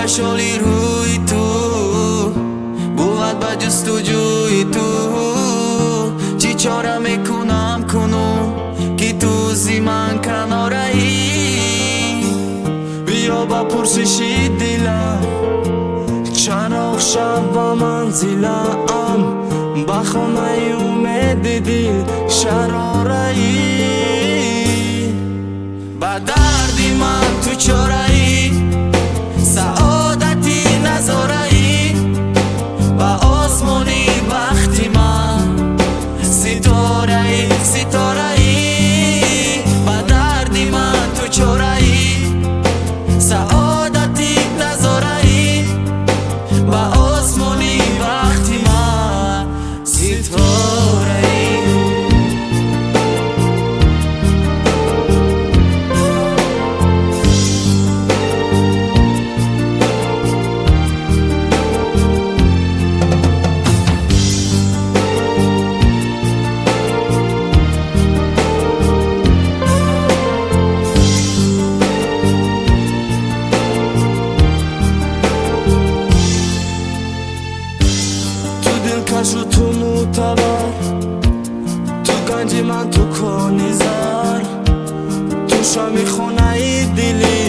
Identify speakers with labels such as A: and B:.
A: خوشحالی روی تو بود با جستجوی تو چی چاره میکنم کنم که تو زی من کناره‌ای بیا با پرسشی دلم چراغ شب و منزلم با خانه امید دل شراره‌ای با دردی من تو چاره‌ای سعادتی نظاره‌ای با آسمانی وقتی من ستاره‌ای ستاره‌ای با دردی من تو چاره‌ای سعادتی نظاره‌ای با آسمانی وقتی من ستاره‌ای کشو تو معتبر تو گنج من تو کنی زر تو شامی خونه ای دلی